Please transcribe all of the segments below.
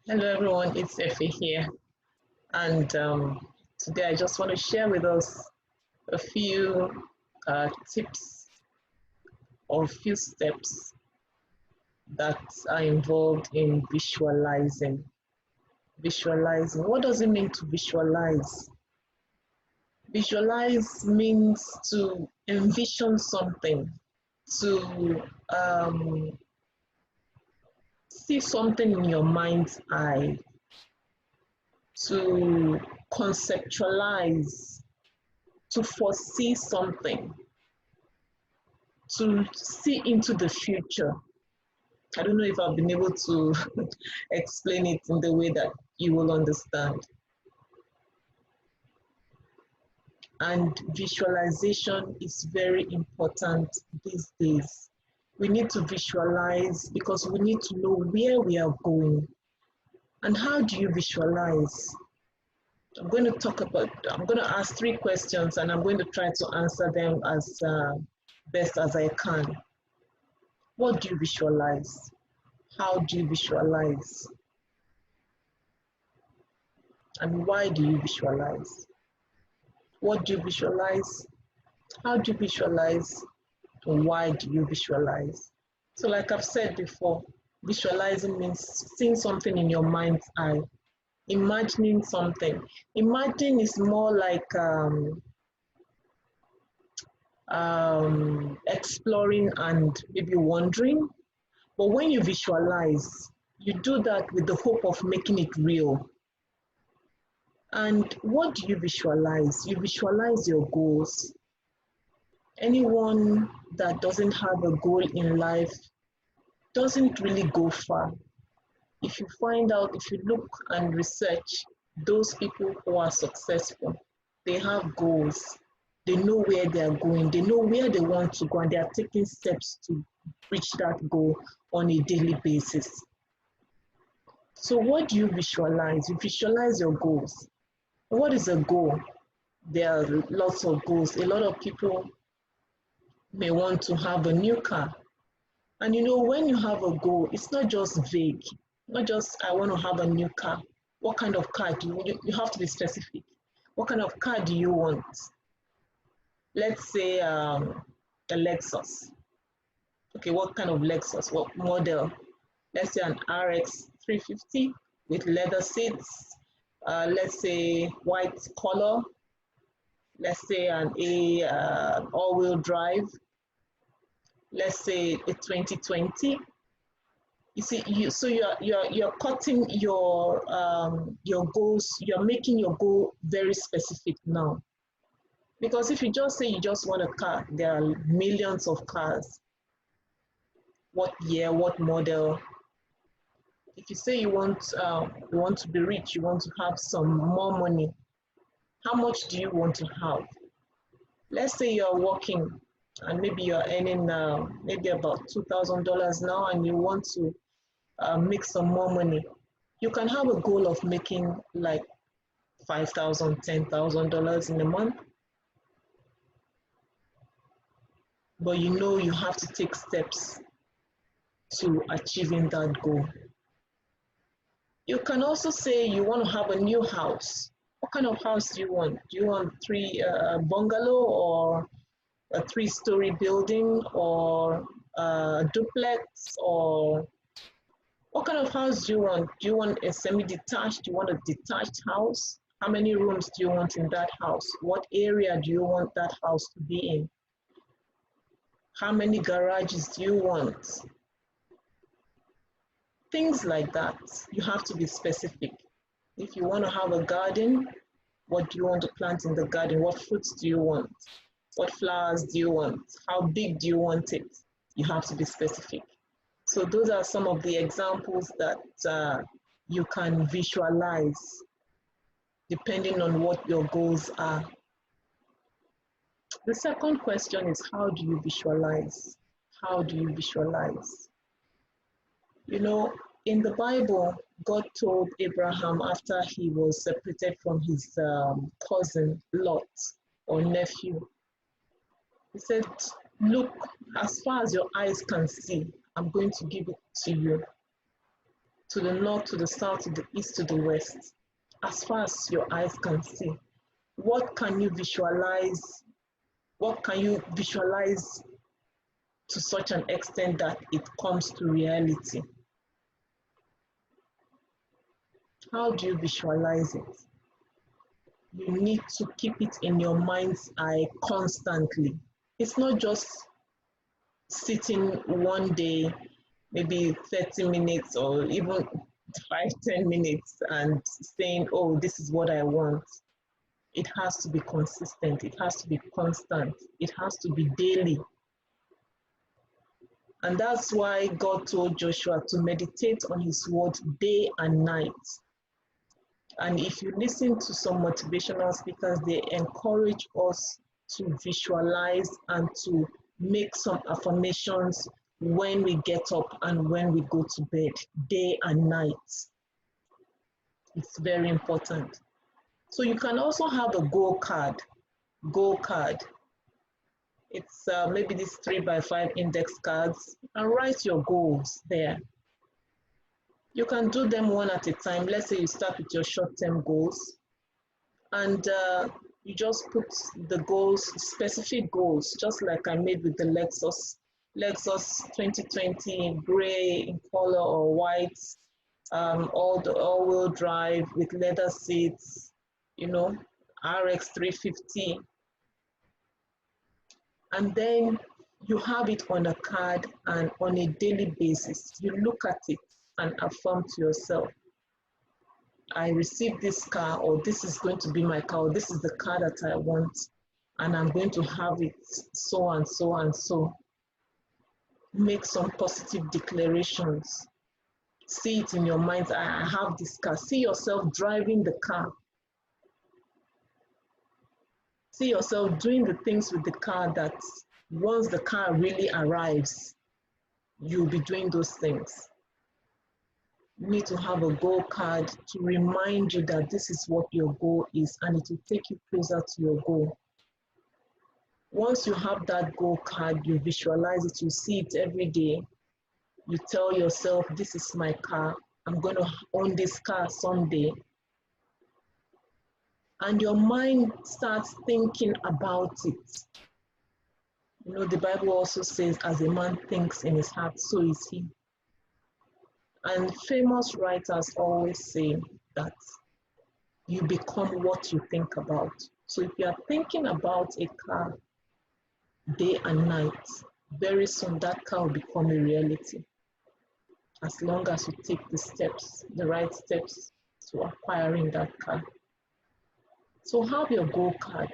Hello everyone, it's Effie here, and today I just want to share with us a few tips or a few steps that are involved in visualizing. Visualizing, what does it mean to visualize? Visualize means to envision something, to see something in your mind's eye, to conceptualize, to foresee something, to see into the future. I don't know if I've been able to explain it in the way that you will understand. And visualization is very important these days. We need to visualize because we need to know where we are going. And how do you visualize? I'm going to ask three questions and I'm going to try to answer them as best as I can. What do you visualize? How do you visualize? And why do you visualize? What do you visualize? How do you visualize? And why do you visualize? So like I've said before, visualizing means seeing something in your mind's eye, imagining something. Imagine is more like exploring and maybe wondering. But when you visualize, you do that with the hope of making it real. And what do you visualize? You visualize your goals. Anyone that doesn't have a goal in life doesn't really go far. If you find out, if you look and research those people who are successful, they have goals. They know where they are going. They know where they want to go, and they are taking steps to reach that goal on a daily basis. So what do you visualize? You visualize your goals. What is a goal? There are lots of goals. A lot of people may want to have a new car. And you know, when you have a goal, it's not just vague, not just, I want to have a new car. What kind of car do you have to be specific. What kind of car do you want? Let's say a Lexus. Okay, what kind of Lexus? What model? Let's say an RX 350 with leather seats. Let's say white color. Let's say an all-wheel drive. Let's say a 2020. You see, you're cutting your goals. You're making your goal very specific now. Because if you just say you just want a car, there are millions of cars. What year? What model? If you say you want to be rich, you want to have some more money. How much do you want to have? Let's say you're working and maybe you're earning maybe about $2,000 now, and you want to make some more money. You can have a goal of making like $5,000, $10,000 in a month, but you know you have to take steps to achieving that goal. You can also say you want to have a new house. What kind of house do you want? Do you want three bungalow, or a three-story building, or a duplex, or what kind of house do you want? Do you want a semi-detached? Do you want a detached house? How many rooms do you want in that house? What area do you want that house to be in? How many garages do you want? Things like that. You have to be specific. If you want to have a garden, what do you want to plant in the garden? What fruits do you want? What flowers do you want? How big do you want it? You have to be specific. So those are some of the examples that you can visualize depending on what your goals are. The second question is, how do you visualize? How do you visualize? You know, in the Bible, God told Abraham after he was separated from his cousin Lot or nephew, he said, look, as far as your eyes can see, I'm going to give it to you. to the north, to the south, to the east, to the west, as far as your eyes can see. What can you visualize? What can you visualize to such an extent that it comes to reality? How do you visualize it? You need to keep it in your mind's eye constantly. It's not just sitting one day, maybe 30 minutes or even 5, 10 minutes and saying, oh, this is what I want. It has to be consistent. It has to be constant. It has to be daily. And that's why God told Joshua to meditate on his word day and night. And if you listen to some motivational speakers, they encourage us to visualize and to make some affirmations when we get up and when we go to bed, day and night. It's very important. So you can also have a goal card. Goal card. It's maybe these 3x5 index cards, and write your goals there. You can do them one at a time. Let's say you start with your short-term goals, and you just put the goals, specific goals, just like I made with the Lexus 2020 gray in color or white, all-wheel drive with leather seats, you know, RX 350. And then you have it on a card, and on a daily basis, you look at it and affirm to yourself, I received this car, or this is going to be my car, or this is the car that I want, and I'm going to have it so and so and so. Make some positive declarations. See it in your mind, I have this car. See yourself driving the car. See yourself doing the things with the car that once the car really arrives, you'll be doing those things. You need to have a goal card to remind you that this is what your goal is, and it will take you closer to your goal. Once you have that goal card, you visualize it, you see it every day. You tell yourself, this is my car. I'm going to own this car someday. And your mind starts thinking about it. You know, the Bible also says, as a man thinks in his heart, so is he. And famous writers always say that you become what you think about. So if you are thinking about a car day and night, very soon that car will become a reality. As long as you take the steps, the right steps to acquiring that car. So have your goal card.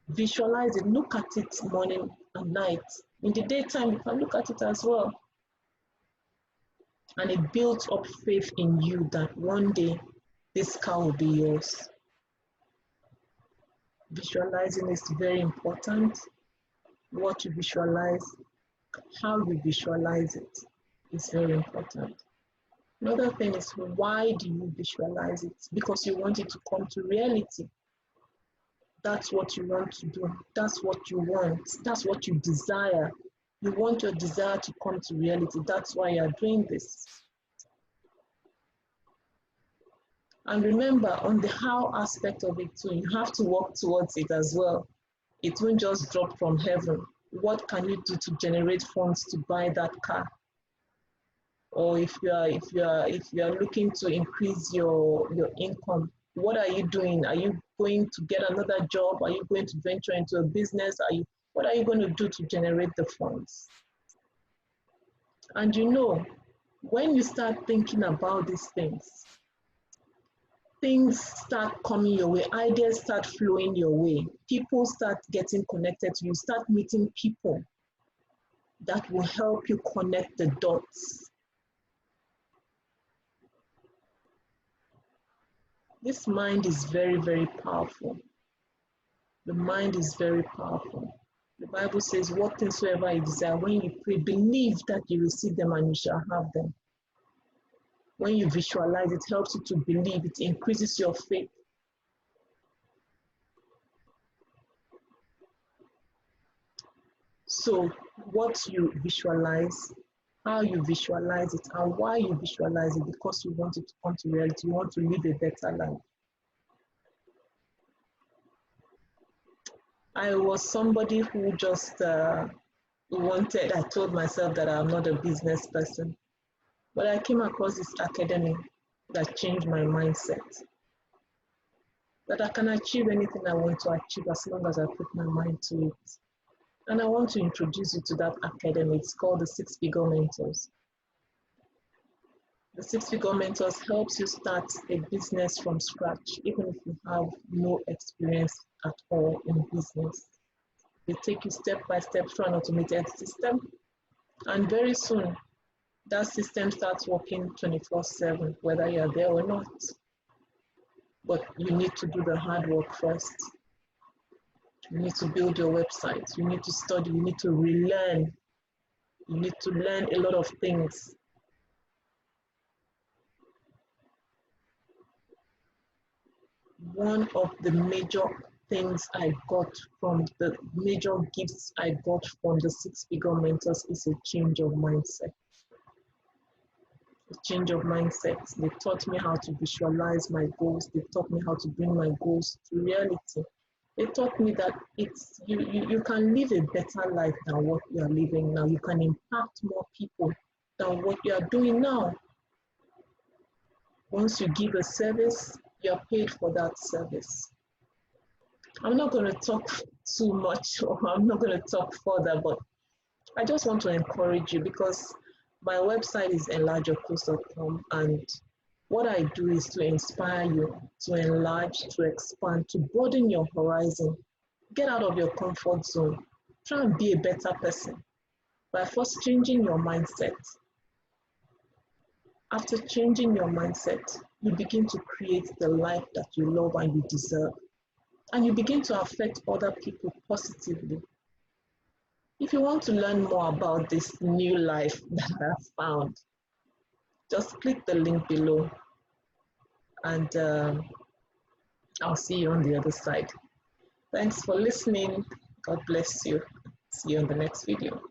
Visualize it, look at it morning and night. In the daytime, you can look at it as well. And it builds up faith in you that one day this car will be yours. Visualizing is very important. What you visualize, how you visualize it is very important. Another thing is, why do you visualize it? Because you want it to come to reality. That's what you want to do. That's what you want. That's what you desire. You want your desire to come to reality. That's why you're doing this. And remember, on the how aspect of it too, you have to work towards it as well. It won't just drop from heaven. What can you do to generate funds to buy that car? Or if you are looking to increase your income, what are you doing? Are you going to get another job? Are you going to venture into a business? What are you going to do to generate the funds? And you know, when you start thinking about these things start coming your way, ideas start flowing your way, people start getting connected to you, start meeting people that will help you connect the dots. This mind is very, very powerful. The mind is very powerful. The Bible says, what things soever you desire, when you pray, believe that you receive them and you shall have them. When you visualize, it helps you to believe, it increases your faith. So what you visualize, how you visualize it and why you visualize it, because you want it to come to reality. You want to live a better life. I was somebody who just I told myself that I'm not a business person, but I came across this academy that changed my mindset, that I can achieve anything I want to achieve as long as I put my mind to it. And I want to introduce you to that academy. It's called the Six Figure Mentors. The Six Figure Mentors helps you start a business from scratch, even if you have no experience at all in business. They take you step by step through an automated system, and very soon that system starts working 24/7, whether you're there or not. But you need to do the hard work first. You need to build your website. You need to study. You need to relearn. You need to learn a lot of things. One of the major things I got from the major gifts I got from the Six Figure Mentors is a change of mindset. A change of mindset. They taught me how to visualize my goals. They taught me how to bring my goals to reality. They taught me that you can live a better life than what you are living now. You can impact more people than what you are doing now. Once you give a service, you're paid for that service. I'm not going to talk too much, or I'm not going to talk further, but I just want to encourage you, because my website is enlargeyourcourse.com, and what I do is to inspire you to enlarge, to expand, to broaden your horizon. Get out of your comfort zone. Try and be a better person by first changing your mindset. After changing your mindset, you begin to create the life that you love and you deserve. And you begin to affect other people positively. If you want to learn more about this new life that I have found, just click the link below, and I'll see you on the other side. Thanks for listening. God bless you. See you on the next video.